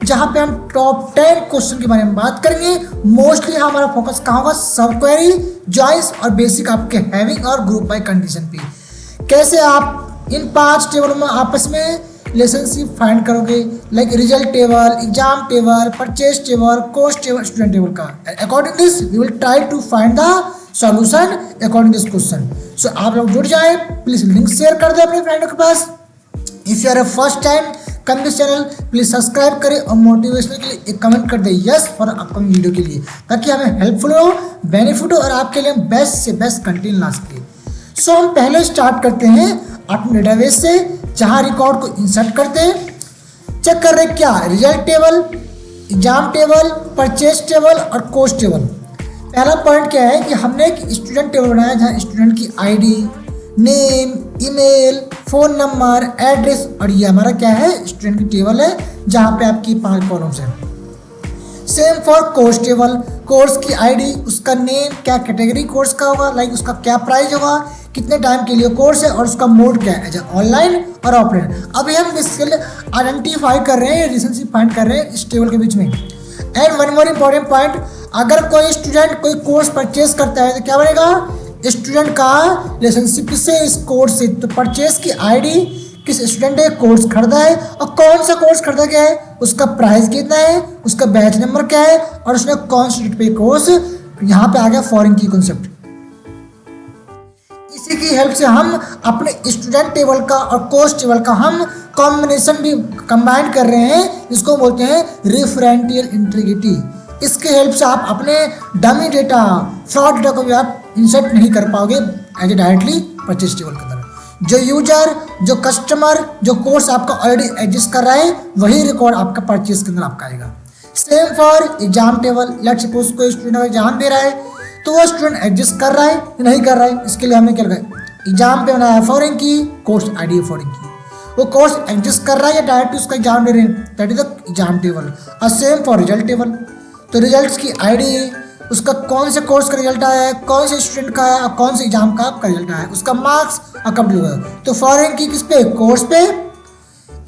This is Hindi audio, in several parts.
जहां पे हम टॉप 10 क्वेश्चन के बारे में बात करेंगे। मोस्टली हमारा फोकस कहाँ होगा, सब क्वेरी, जॉइंस और बेसिक आपके हैविंग और ग्रुप बाय कंडीशन पे। कैसे आप इन 5 टेबल में आपस में रिलेशनशिप फाइंड करोगे, like result table, exam table, purchase table, cost table, student table का। According this we will try to find the solution according this question. So आप लोग जुड़ जाए, प्लीज लिंक शेयर कर दे अपने फ्रेंडों के पास। If you are first time come this channel, please subscribe करें और मोटिवेशन के लिए एक कमेंट कर दे यस फॉर अपकमिंग वीडियो के लिए, ताकि हमें हेल्पफुल हो, बेनिफिट हो और आपके लिए बेस्ट से बेस्ट कंटेंट ला सके। सो हम पहले स्टार्ट करते हैं अपने डेटाबेस से, जहां रिकॉर्ड को इंसर्ट करते हैं। चेक कर रहे क्या, result table, exam table, purchase table और कॉस्ट टेबल। पहला पॉइंट क्या है कि हमने एक स्टूडेंट टेबल बनाया जहाँ स्टूडेंट की ID, name, email, phone number, address और ये हमारा क्या है, स्टूडेंट की टेबल है जहाँ पे आपकी 5 कॉलम्स हैं। Same for course table, course की आईडी, उसका नेम, क्या कैटेगरी कोर्स का होगा, लाइक उसका क्या प्राइस होगा, कितने टाइम के लिए कोर्स है और उसका मोड क्या है, ऑनलाइन और ऑफलाइन। अभी हम बेसिकली आइडेंटिफाई कर रहे हैं, रिलेशनशिप फाइंड कर रहे हैं इस टेबल के बीच में। And one more important point, अगर कोई स्टूडेंट कोई कोर्स परचेज करता है तो क्या बनेगा, स्टूडेंट का रिलेशनशिप किससे, इस कोर्स से। तो परचेज की आईडी, किस स्टूडेंट ने कोर्स खरीदा है और कौन सा कोर्स खरीदा क्या है, उसका प्राइस कितना है, उसका बैच नंबर क्या है और उसने कौन से डेट पे कोर्स। यहाँ पे आ गया फॉरेन की कॉन्सेप्ट। इसी की हेल्प से हम अपने स्टूडेंट टेबल का और कोर्स टेबल का हम कॉम्बिनेशन भी कंबाइन कर रहे हैं, जिसको बोलते हैं रिफरेंशियल इंटीग्रिटी। इसके हेल्प से आप अपने डमी डेटा, फ्रॉड डेटा को भी आप इंसर्ट नहीं कर पाओगे as a directly purchase table के अंदर। जो यूजर, जो कस्टमर, जो कोर्स आपका ऑलरेडी एग्जिस्ट कर रहा है, वही रिकॉर्ड आपका परचेज के अंदर आपका आएगा। Same for exam table, let's suppose कोई स्टूडेंट एग्जाम दे रहा है तो वो स्टूडेंट एग्जिस्ट कर रहा है या नहीं कर रहा है, इसके लिए हमने क्या लगाया, एग्जाम पे बनाया फॉरेन की, कोर्स आईडी फॉरेन की। वो कोर्स एग्जिस्ट कर रहा है या डायरेक्ट उसका एग्जाम दे रहे हैं, that is the exam table. और सेम फॉर रिजल्ट टेबल, तो रिजल्ट्स की आईडी, उसका कौन से कोर्स का रिजल्ट आया है, कौन से स्टूडेंट का है और कौन से एग्जाम का आपका रिजल्ट आया है, उसका मार्क्स और कब हुआ। तो फॉरेन की किस पे, कोर्स पे,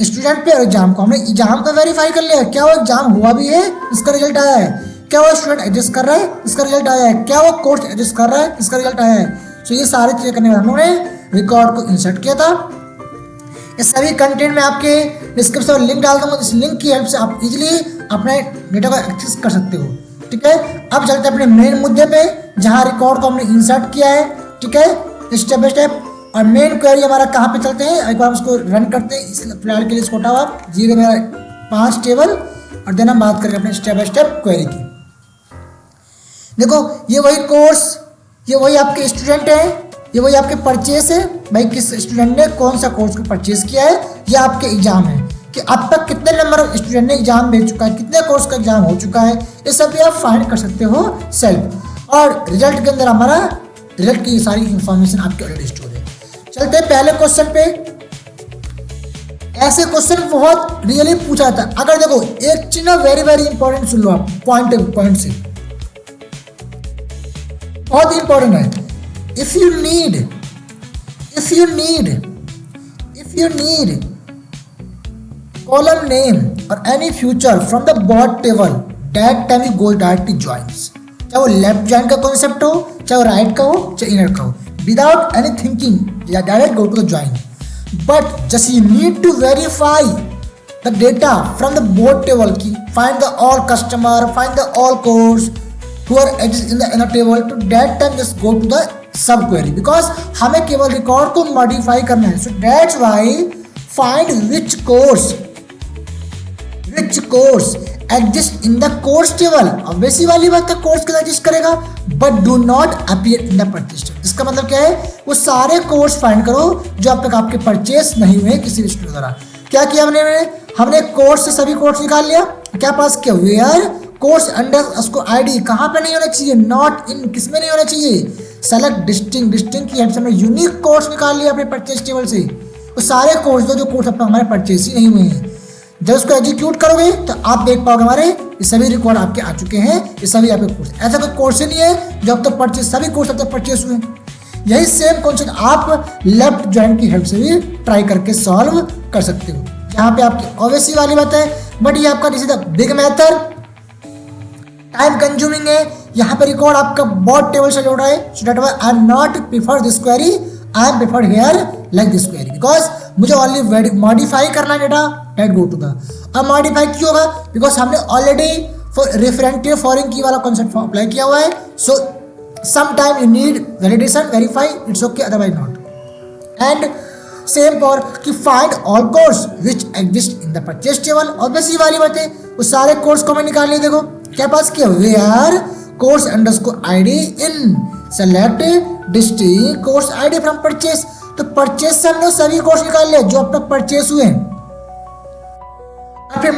स्टूडेंट पे और एग्जाम को। हमने एग्जाम का वेरीफाई कर लिया, क्या वो एग्जाम हुआ भी है, इसका रिजल्ट आया है, क्या वो स्टूडेंट एडजस्ट कर रहा है, इसका रिजल्ट आया है, क्या वो कोर्स एडजस्ट कर रहा है, इसका रिजल्ट आया है। तो ये सारी चीजें करने में हम लोगों ने रिकॉर्ड को इंसर्ट किया था। इस सभी कंटेंट में आपके डिस्क्रिप्शन में लिंक डाल दूंगा, इस लिंक की हेल्प से आप इजीली अपने डेटा को एक्सेस कर सकते हो। ठीक है, अब चलते हैं अपने मेन मुद्दे पे, जहां रिकॉर्ड को हमने इंसर्ट किया है। ठीक है, स्टेप बाय स्टेप। और मेन क्वेरी हमारा कहाँ पे चलते हैं, एक बार उसको रन करते हैं। इस फिलहाल के लिए इसको हटाओ आप, जीरो मेरा 5 टेबल और देन हम बात करेंगे अपने स्टेप बाय स्टेप क्वेरी की। देखो ये वही कोर्स, ये वही आपके स्टूडेंट है, ये वही आपके परचेस है। भाई किस स्टूडेंट ने कौन सा कोर्स को परचेज किया है, ये आपके एग्जाम है कि अब तक कितने नंबर स्टूडेंट ने एग्जाम दे चुका है, कितने कोर्स का एग्जाम हो चुका है, ये सब भी आप फाइंड कर सकते हो सेल्फ। और रिजल्ट के अंदर हमारा रिजल्ट की सारी इंफॉर्मेशन आपके ऑलरेडी स्टोर है। चलते हैं पहले क्वेश्चन पे। ऐसे क्वेश्चन बहुत रियली पूछा जाता है। अगर देखो एक चीज ना वेरी वेरी इंपॉर्टेंट सुन लो आप, पॉइंट से बहुत इंपॉर्टेंट है। If you need column name or any feature from the bot table, that time you go directly joins। चाहे वो लेफ्ट ज्वाइन का कॉन्सेप्ट हो, चाहे वो राइट का हो, चाहे इनर का हो, विदाउट एनी थिंकिंग या direct go to the join. But just you need to verify the data from the bot table की find the all customer, find the all course who are exist in the inner table, to that time just go to the सब क्वेरी, बिकॉज हमें केवल रिकॉर्ड को मॉडिफाई करना है। So that's why find which course exist in the course table. Obviously वाली बात है, कोर्स के एग्जिस्ट करेगा, but do not appear in the purchase table. इसका मतलब क्या है, वो सारे कोर्स फाइंड करो जो अब तक आपके परचेस नहीं हुए किसी भी स्टूडेंट द्वारा। क्या किया हमने कोर्स से सभी कोर्स निकाल लिया, क्या पास किया, वेयर कोर्स अंडर उसको आईडी कहाँ पे नहीं होना चाहिए, नॉट इन, किसमें नहीं होना चाहिए, सेलेक्ट डिस्टिंग की हेल्प से हमने यूनिक कोर्स निकाल लिया अपने परचेज टेबल से। वो सारे कोर्स जो कोर्स अब तक हमारे परचेज ही नहीं हुए हैं, जब उसको एग्जीक्यूट करोगे तो आप देख पाओगे हमारे ये सभी रिकॉर्ड आपके आ चुके हैं, ये सभी आपके कोर्स। ऐसा कोई कोर्स ही नहीं है जो अब तक परचेज, सभी कोर्स अब तक परचेज हुए। यही सेम कॉन्सेप्ट आप लेफ्ट ज्वाइन की हेल्प से भी ट्राई करके सॉल्व कर सकते हो। यहाँ पे आपकी ऑब्वियसली वाली बात है, बट ये आपका this is the big method, time consuming है। यहाँ पे रिकॉर्ड आपका बहुत टेबल से जोड़ रहा है, so that why I am not prefer this query, I am prefer here like this query, because मुझे ओनली मॉडिफाई करना है data, let go to the. अब मॉडिफाई क्यों होगा, बिकॉज हमने ऑलरेडी रेफरेंटिव फॉरेन की वाला कॉन्सेप्ट अप्लाई किया हुआ है, so some time you need validation, verify, it's okay, otherwise not. And same for कि find all course which exist in the purchase table, obviously वाली बात है, वो सारे कोर्स को मैं निकाल लिया। देखो क्या पास किया, where course underscore ID in select distinct course ID from purchase, तो परचेज से हमने सभी कोर्स निकाल लिया जो अब तक परचेज हुए हैं। अब फिर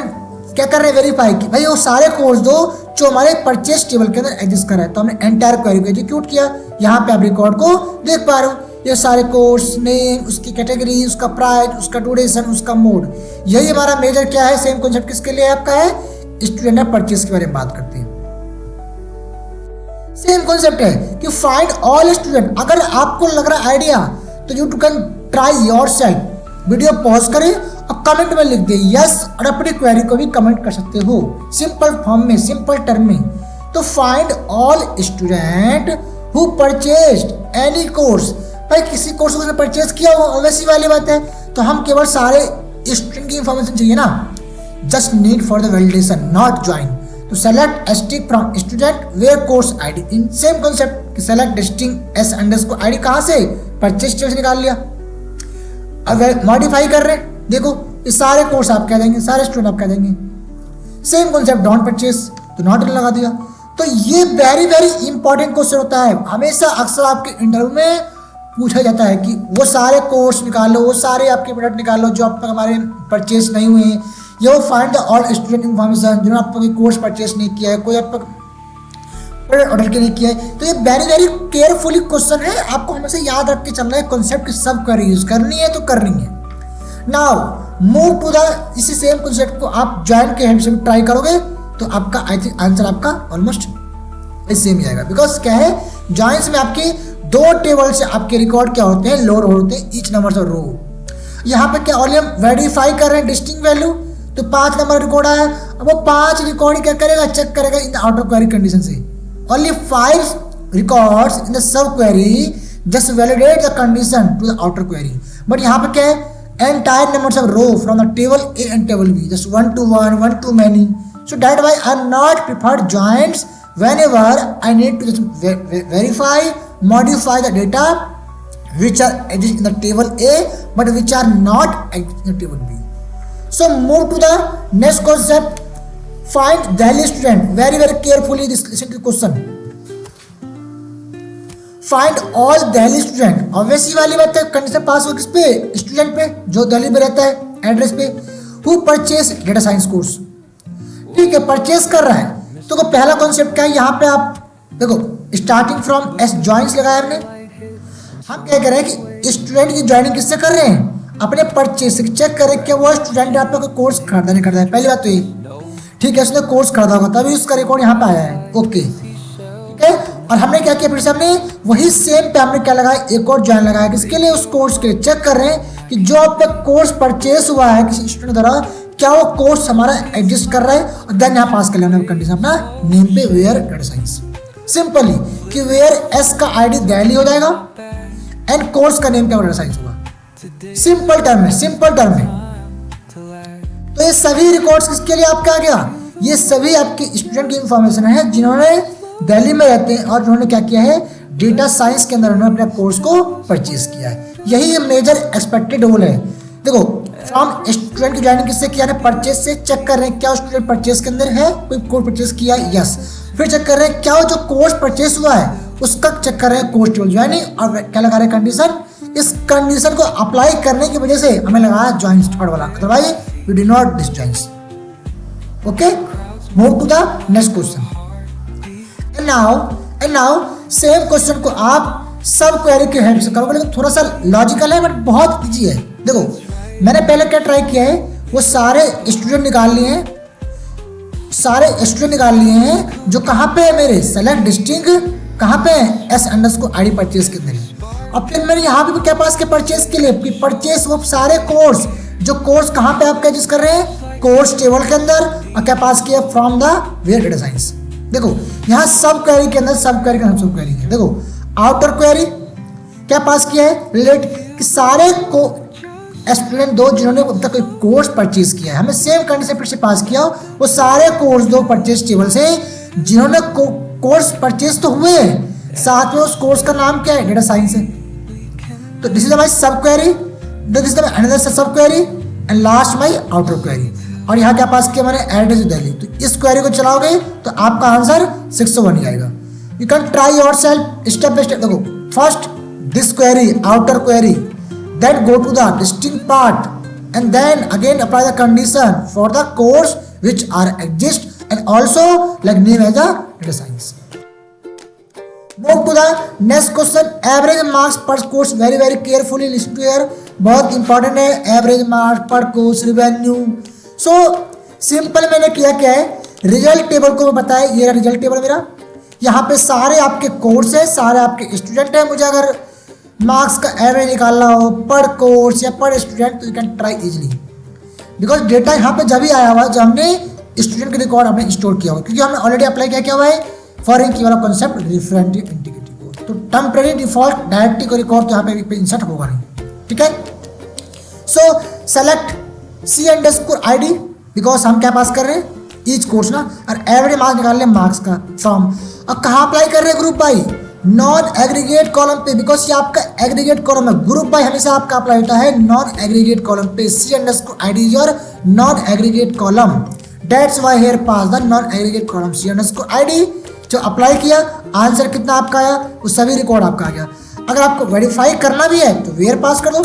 क्या कर रहे हैं, वेरीफाई कि भाई वो सारे कोर्स दो जो हमारे परचेज टेबल के अंदर एग्जिस्ट कर रहा है, तो हमने एंटायर क्वेरी को एग्जीक्यूट किया। यहाँ पे आप रिकॉर्ड को देख पा रहे हो, ये सारे कोर्स नेम, उसकी कैटेगरी, उसका प्राइस, उसका ड्यूरेशन, उसका मोड, यही हमारा मेजर क्या है। सेम कॉन्सेप्ट किसके लिए आपका है, स्टूडेंट ऑफ परचेज के बारे में बात करते हैं। सेम कॉन्सेप्ट है कि फाइंड ऑल स्टूडेंट, अगर आपको लग रहा है आइडिया तो you can try yourself, video pause करें और कमेंट में लिख दे यस, और अपनी क्वेरी को भी कमेंट कर सकते हो सिंपल फॉर्म में, सिंपल टर्म में। तो find all student who purchased any course, भाई किसी कोर्स को परचेज किया हो, वैसी वाली बात है, तो हम केवल सारे स्टूडेंट की इंफॉर्मेशन चाहिए ना, just need for the validation not join, तो select distinct from student where course ID, in same concept कि select distinct S underscore ID कहाँ से, परचेज टेबल से निकाल लिया। अब मॉडिफाई कर रहे हैं, देखो ये सारे कोर्स आप कह देंगे, सारे स्टूडेंट आप कह देंगे, सेम कॉन्सेप्ट डोंट परचेज, तो नॉट लगा दिया। तो ये वेरी वेरी इंपॉर्टेंट क्वेश्चन होता है, हमेशा अक्सर आपके इंटरव्यू में पूछा जाता है कि वो सारे कोर्स निकाल लो, वो सारे आपके प्रोडक्ट निकाल लो जो अब तक हमारे परचेज नहीं हुए हैं, या वो find the all student information जिन्होंने अब तक कोई कोर्स परचेज नहीं किया है, कोई अब तक प्रोडक्ट ऑर्डर के नहीं किया है। तो ये वेरी वेरी केयरफुली क्वेश्चन है, आपको हमेशा याद रख के चलना है, कॉन्सेप्ट की सब क्वेरी यूज करनी है तो करनी है। नाउ मूव टू द, इसी सेम कॉन्सेप्ट को आप ज्वाइन के हेल्प से भी ट्राई करोगे तो आपका आई थिंक आंसर आपका ऑलमोस्ट सेम ही आएगा, बिकॉज क्या है ज्वाइंस में आपके दो टेबल से आपके रिकॉर्ड क्या होते हैं, लोड होते हैं ईच नंबर ऑफ रो। यहाँ पे क्या ऑनली हम वेरीफाई कर रहे हैं डिस्टिंक्ट वैल्यू, तो 5 नंबर रिकॉर्ड आया, अब वो 5 रिकॉर्ड क्या करेगा, चेक करेगा in the outer query condition से, only 5 records in the sub query just validate the condition to the outer query. But यहाँ पे क्या है, entire numbers of row from the table A and table B, just 1 to 1, 1 to many, so that why I am not preferred joins whenever I need to just verify, modify the data which are exist in the table A but which are not exist in the table B. So move to the next concept, find Delhi student, very very carefully this listen to the question, find all Delhi student, obviously वाली बात है, कंडीशन पास हो किस पे, स्टूडेंट पे जो दिल्ली में रहता है एड्रेस पे, who purchase data science course, ठीक है परचेज कर रहा है। तो पहला कॉन्सेप्ट क्या है, यहाँ पे आप देखो स्टार्टिंग फ्रॉम एस ज्वाइंस लगाया हमने, हम क्या कह रहे हैं कि स्टूडेंट की ज्वाइनिंग किससे कर रहे हैं, अपने परचेज से चेक करें क्या वो स्टूडेंट आपका कोई कोर्स खरीदा नहीं खरीदा है, पहली बात तो ये, ठीक है उसने कोर्स खरीदा होगा तभी उसका रिकॉर्ड यहाँ पे आया है, ओके ठीक है। और हमने क्या किया, फिर से हमने वही सेम पे हमने क्या लगाया, एक और ज्वाइन लगाया, किसके लिए, उस कोर्स के लिए, चेक कर रहे हैं कि जो अब तक कोर्स परचेस हुआ है किसी स्टूडेंट द्वारा क्या वो कोर्स हमारा एग्जिस्ट कर रहा है, और देन यहाँ पास कर लेना कंडीशन अपना नेम पे वेयर डेटा साइंस, सिंपली कि वेयर एस का आईडी दिल्ली हो जाएगा एंड कोर्स का नेम क्या डेटा साइंस होगा, सिंपल टर्म में, सिंपल टर्म में। तो ये सभी रिकॉर्ड्स किसके लिए आपका आ गया, ये सभी आपके स्टूडेंट की इंफॉर्मेशन है जिन्होंने दिल्ली में रहते हैं और उन्होंने क्या किया है, डेटा साइंस के अंदर उन्होंने अपने कोर्स को परचेज किया है, यही मेजर एक्सपेक्टेड गोल है। देखो फ्रॉम स्टूडेंट की ज्वाइनिंग किससे किया है, परचेज से, चेक कर रहे हैं क्या स्टूडेंट परचेज के अंदर है, कोई कोर्स परचेज किया, यस, फिर चेक कर रहे हैं क्या जो कोर्स परचेज हुआ है उसका चेक कर रहे हैं कोर्स टेबल ज्वाइनिंग, और क्या लगा रहे हैं कंडीशन, इस कंडीशन को अप्लाई करने की वजह से हमें लगाया ज्वाइंस थर्ड वाला, otherwise we do not this joins, okay. Move to the next question, and now same question को आप सब क्वेरी के हेल्प से करोगे, लेकिन थोड़ा सा लॉजिकल है बट बहुत इजी है। देखो मैंने पहले क्या ट्राई किया है, वो सारे स्टूडेंट निकाल लिए हैं, सारे स्टूडेंट निकाल लिए हैं जो कहाँ पे है मेरे, सेलेक्ट डिस्ट्रिक्ट कहाँ पे है, एस अंडरस्कोर आईडी परचेज के अंदर। अब फिर मैंने यहाँ पे क्या पास के परचेज के लिए परचेज वो सारे कोर्स, जो कोर्स कहाँ पे आप एग्जिस्ट कर रहे हैं, कोर्स टेबल के अंदर और क्या पास किया from the where data science. देखो यहाँ सब क्वेरी के अंदर सब क्वेरी का नाम सब क्वेरी है। देखो आउटर क्वेरी क्या पास किया है रिलेट कि सारे को स्टूडेंट दो जिन्होंने अब तक कोई कोर्स परचेज किया है, हमें सेम कंडीशन फिर से पास किया वो सारे कोर्स दो परचेज टेबल से जिन्होंने कोर्स परचेज तो हुए साथ में उस कोर्स का नाम क्या है डेटा साइंस है। तो दिस इज माय सब क्वेरी, दिस इज अनदर सब query and last my outer query. और यहाँ क्या पास किया मैंने एड्रेस दिल्ली। तो इस क्वेरी को चलाओगे तो आपका आंसर 601 ही आएगा। You can try yourself step by step. देखो first this query outer query, then go to the distinct part and then again apply the condition for the course which are exist and also like name as the data science. Move to the next question, average marks per course, very carefully listen to here, बहुत important है average marks per course revenue। so simple मैंने किया क्या है रिजल्ट टेबल को मैं बताया, ये रहा रिजल्ट टेबल मेरा, यहाँ पे सारे आपके कोर्स है सारे आपके स्टूडेंट है। मुझे अगर मार्क्स का एवरेज निकालना हो पर कोर्स या पर स्टूडेंट तो you can try easily, because data यहाँ पे जब भी आया हुआ है जब हमने स्टूडेंट के रिकॉर्ड हमने स्टोर किया हुआ, क्योंकि हमने ऑलरेडी अप्लाई क्या हुआ है फॉरेन की वाला कॉन्सेप्ट रिफरेंटिव इंटीग्रिटी को। तो टेम्परेरी डिफॉल्ट डायरेक्टली को रिकॉर्ड तो यहाँ पे इंसर्ट होगा नहीं, ठीक है। So select C underscore ID, because हम क्या पास कर रहे हैं ईच कोर्स ना, और एवरेज मार्क्स निकाल रहे हैं मार्क्स का फ्रॉम। और कहाँ अप्लाई कर रहे हैं group by non aggregate column पे, बिकॉज ये आपका एग्रीगेट कॉलम है। ग्रुप बाय हमेशा आपका अप्लाई होता है नॉन एग्रीगेट कॉलम पे। C underscore ID is your non aggregate column, that's why here pass the non aggregate column C underscore ID. जो अप्लाई किया आंसर कितना आपका आया वो सभी रिकॉर्ड आपका आ गया। अगर आपको वेरीफाई करना भी है तो वेयर पास कर दो,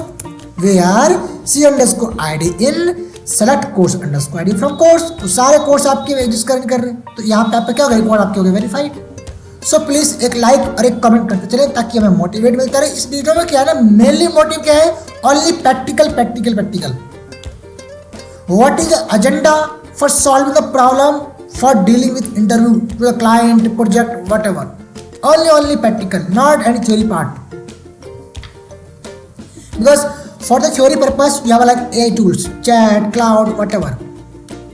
where C underscore ID in select course underscore ID from course. तो सारे कोर्स आपके रजिस्टर कर रहे हैं तो यहाँ पे आपका क्या होगा रिकॉर्ड आपके हो गए वेरीफाइड। सो प्लीज एक लाइक और एक कमेंट करते चले ताकि हमें मोटिवेट मिलता रहे। इस वीडियो में क्या है ना मेनली मोटिव क्या है only practical. What is agenda for solving the problem for dealing with interview to the client project whatever, only practical not any theory part, because for the theory purpose we have like AI tools chat cloud whatever.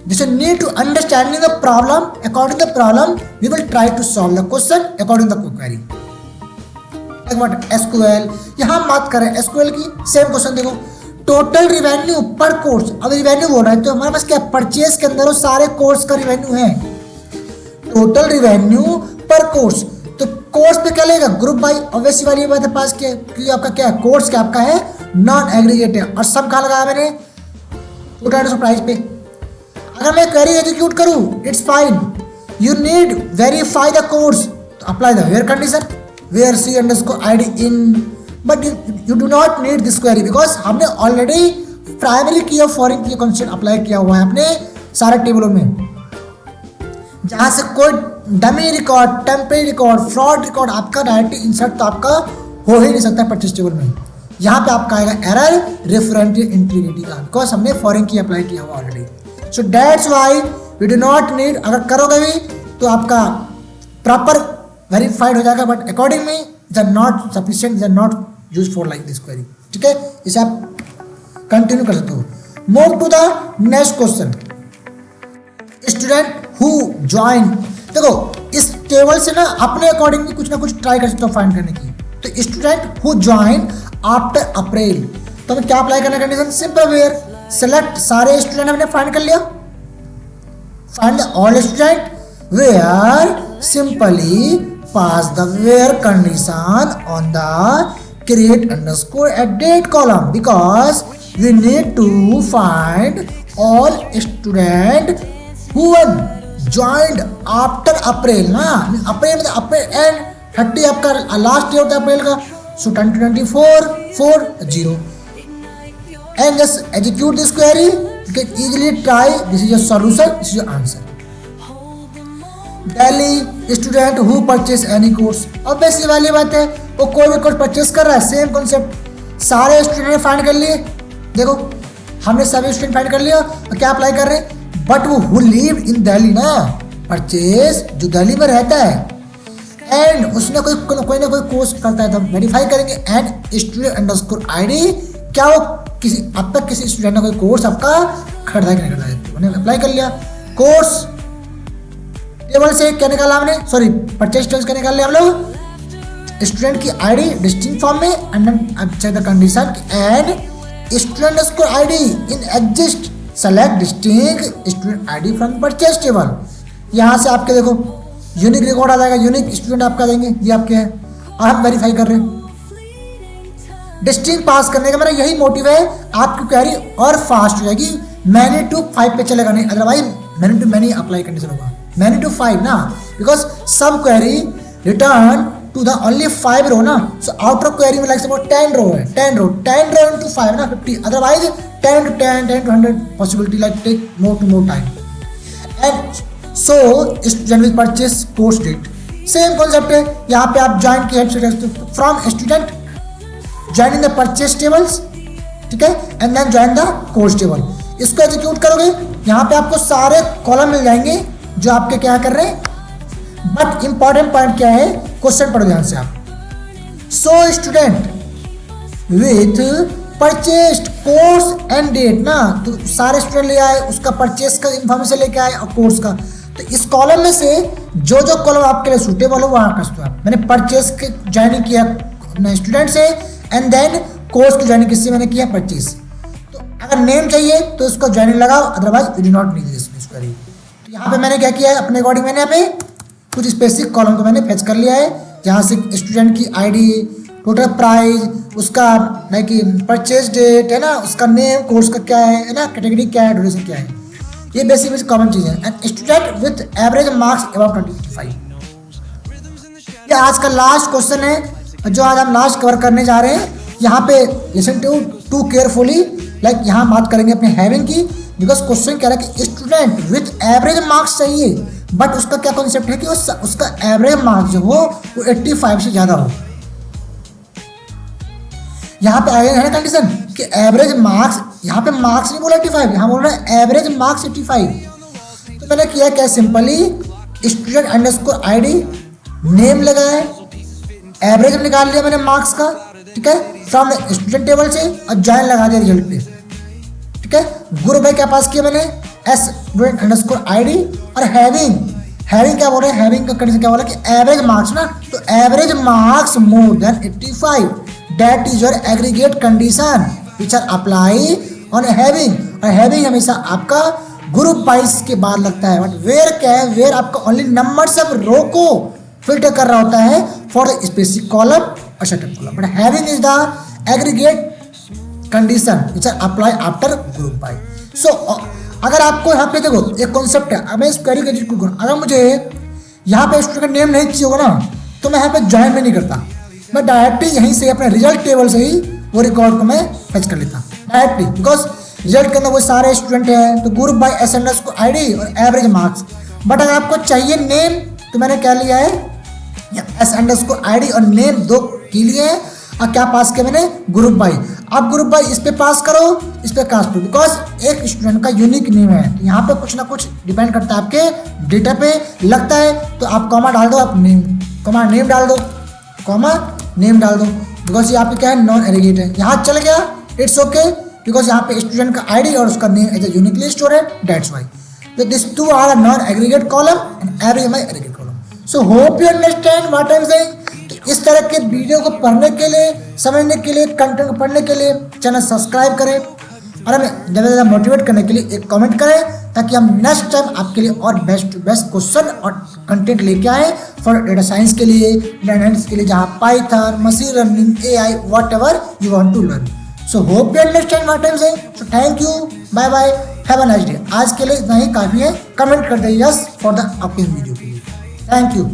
This you need to understanding the problem. According to the problem, we will try to solve the question according to the query. Like what SQL, यहाँ हम बात कर रहे हैं SQL की। सेम क्वेश्चन देखो टोटल रिवेन्यू पर कोर्स, अब रिवेन्यू बोल रहा है तो हमारे पास क्या परचेज के अंदर वो सारे कोर्स का रिवेन्यू है। टोटल रिवेन्यू पर कोर्स, तो कोर्स पे क्या लेगा ग्रुप बाई, ऑब्वियसली वाली बात है पास किया क्योंकि आपका क्या है कोर्स क्या आपका है नॉन एग्रीगेट है। और सब कहाँ लगाया मैंने टोटल प्राइस पे। अगर मैं क्वेरी एग्जीक्यूट करूं it's fine, you need verify the course to apply the where condition where C underscore ID in, but you do not need this query because हमने ऑलरेडी प्राइमरी की और फॉरेन की कॉन्सेप्ट अप्लाई किया हुआ है अपने सारे टेबलों में, जहां से कोई dummy record temporary record fraud record आपका डायरेक्टली इंसर्ट तो आपका हो ही नहीं सकता परचेज टेबल में। यहाँ पे आपका आएगा एरर रेफरेंटिव इंटीग्रिटी का, बिकॉज हमने फॉरेन की अप्लाई किया हुआ already. So that's why we do not need, अगर करोगे भी तो आपका प्रॉपर वेरीफाइड हो जाएगा, but according me is are not sufficient, is are not use for like this query, ठीक है। इसे आप कंटिन्यू कर सकते हो। Move to the next question, student who join. देखो इस टेबल से ना अपने अकॉर्डिंगली कुछ ना कुछ ट्राई कर सकते हो फाइंड करने की। तो student who join after April, तो हमें क्या अप्लाई करना कंडीशन सिंपल वेयर सेलेक्ट सारे स्टूडेंट हमने फाइंड कर लिया, find all student where simply pass the where condition on the create underscore at date column because we need to find all student who joined after April ना, अप्रैल मतलब अप्रैल एंड 30 आपका लास्ट डे होता है अप्रैल का। सो 2024 and just execute this query, you can easily try, this is your solution, this is your answer. Delhi student who purchase any course, obviously वाली बात है वो कोई भी कोर्स परचेस कर रहा है, सेम कॉन्सेप्ट सारे स्टूडेंट ने फाइंड कर लिए। देखो हमने सभी स्टूडेंट फाइंड कर लिया और क्या अप्लाई कर रहे हैं, बट वो हु लिव इन दिल्ली ना, परचेस जो दिल्ली में रहता है एंड उसने कोई ना कोई कोर्स करता है तो हम वेरीफाई करेंगे एंड स्टूडेंट अंडरस्कोर आईडी, क्या वो किसी अब तक किसी स्टूडेंट ने कोई कोर्स आपका खरीदा है कि नहीं खरीदा है। मैंने अप्लाई कर लिया। कोर्स टेबल से क्या निकाला हमने, सॉरी परचेज टेबल क्या निकाल लिया हम लोग, स्टूडेंट की आईडी डिस्टिंक्ट फॉर्म में and then check the condition and student score ID in exist, select distinct student ID from purchase table. यहाँ से आपके देखो यूनिक रिकॉर्ड आ जाएगा, यूनिक स्टूडेंट आपका देंगे, ये आपके हैं और हम वेरीफाई कर रहे हैं। डिस्टिंक्ट पास करने का मेरा यही मोटिव है, आपकी क्वेरी और फास्ट हो जाएगी, मैनी टू 5 पे चलेगा नहीं, otherwise many to many apply condition होगा, मैनी टू 5 ना, बिकॉज सब query return to the only 5 row ना, so outer query में like suppose 10 row है, 10 row into 5 ना 50, otherwise 10 to 10 to 100 possibility like take more to more time, and so student will purchase course date, same concept है, यहाँ पे आप join की हेल्प से from student join in the purchase tables, ठीक है, and then join the course table, इसको एग्जीक्यूट करोगे, यहाँ पे आपको सारे कॉलम मिल जाएंगे जो आपके क्या कर रहे हैं, बट इंपॉर्टेंट पॉइंट क्या है, क्वेश्चन पढ़ो ध्यान से आप। So student with purchased course and date ना, तो सारे स्टूडेंट ले आए, उसका परचेस का इंफॉर्मेशन लेके आए और कोर्स का, तो इस कॉलम में से जो जो कॉलम आपके लिए सूटेबल हो वहाँ कर सकते हो। मैंने परचेस के ज्वाइनिंग किया अपने स्टूडेंट से एंड देन कोर्स की ज्वाइनिंग किससे मैंने किया, परचेस। तो अगर नेम चाहिए तो उसको ज्वाइनिंग लगाओ, otherwise you do not need this. तो यहाँ पे मैंने क्या किया है, अपने अकॉर्डिंग मैंने यहाँ पे कुछ स्पेसिफिक कॉलम को मैंने फेच कर लिया है, जहाँ से स्टूडेंट की आईडी, टोटल प्राइस, उसका लाइक परचेज डेट है ना, उसका नेम, कोर्स का क्या है ना, कैटेगरी क्या है, ड्यूरेशन क्या है, ये बेसिक कॉमन चीज़ है। And student with average marks about 25। ये आज का लास्ट क्वेश्चन है जो आज हम लास्ट कवर करने जा रहे हैं। यहाँ पे लिसन टू केयरफुली, लाइक यहाँ बात करेंगे अपने हैविंग की, बिकॉज क्वेश्चन कह रहा है कि स्टूडेंट विथ एवरेज मार्क्स चाहिए, बट उसका क्या कॉन्सेप्ट है कि उसका एवरेज मार्क्स जो हो वो 85 से ज़्यादा हो। यहाँ पे आगे है ना कंडीशन कि एवरेज मार्क्स, यहाँ पे मार्क्स नहीं बोला 85, यहाँ बोल रहा है एवरेज मार्क्स 85। तो मैंने किया क्या, simply student underscore ID, name लगाए, एवरेज निकाल लिया मैंने मार्क्स का, ठीक है, फ्रॉम स्टूडेंट टेबल से, और ज्वाइन लगा दिया रिजल्ट पे, ठीक है। ग्रुप भाई क्या पास किया मैंने, स्टूडेंट अंडरस्कोर आईडी, और हैविंग क्या बोल रहे हैं, हैविंग का कंडीशन क्या बोला कि एवरेज मार्क्स ना, तो average marks more than 85, that is your aggregate condition which are apply on having. और हैविंग हमेशा आपका ग्रुप वाइज के बाद लगता है, बट वेयर क्या है, वेयर आपका ओनली नंबर्स ऑफ रो को फिल्टर कर रहा होता है फॉर द स्पेसिफिक कॉलम और शटअप कॉलम, but having is the aggregate condition which are apply after group by. So अगर आपको यहाँ पे देखो एक कॉन्सेप्ट है, अब मैं इस क्वेरी को एग्जीक्यूट करूँ, अगर मुझे यहाँ पे स्टूडेंट नेम नहीं चाहिए होगा ना, तो मैं यहाँ पे ज्वाइन में नहीं करता, मैं डायरेक्टली यहीं से अपने रिजल्ट टेबल से ही वो रिकॉर्ड को मैं फेच कर लेता डायरेक्टली, बिकॉज रिजल्ट के अंदर वो सारे स्टूडेंट हैं, तो ग्रुप बाय एस आईडी और एवरेज मार्क्स। बट अगर आपको चाहिए नेम, तो मैंने क्या लिया है, एस आईडी और नेम दो की लिए हैं, और क्या पास किया मैंने, ग्रुप बाई। आप ग्रुप बाई इस पे पास करो, इस पे कास्ट करो, बिकॉज एक स्टूडेंट का यूनिक नेम है, तो यहाँ पे कुछ ना कुछ डिपेंड करता है आपके डेटा पे लगता है, तो आप कॉमा डाल दो, आप नेम कॉमा नेम डाल दो, कॉमा नेम डाल दो, बिकॉज यहाँ पे क्या है, नॉन एग्रीगेट है, यहाँ चल गया इट्स ओके, बिकॉज यहाँ पे स्टूडेंट का आईडी और उसका name as a uniquely stored, that's why. So these two are a non-aggregate column and every my aggregate column. So hope you understand what I am saying. तो इस तरह के वीडियो को पढ़ने के लिए, समझने के लिए, कंटेंट को पढ़ने के लिए चैनल सब्सक्राइब करें और हमें ज़्यादा से ज़्यादा मोटिवेट करने के लिए एक कमेंट करें, ताकि हम नेक्स्ट टाइम आपके लिए और बेस्ट टू बेस्ट क्वेश्चन और कंटेंट लेके आए फॉर डेटा साइंस के लिए, डेटा एनालिसिस के लिए, जहाँ Python, machine learning, AI, whatever you want to learn. So hope you understand what I am saying. So thank you, bye bye, have a nice day. आज के लिए इतना ही काफ़ी है, कमेंट कर दे yes for the upcoming video के लिए। Thank you.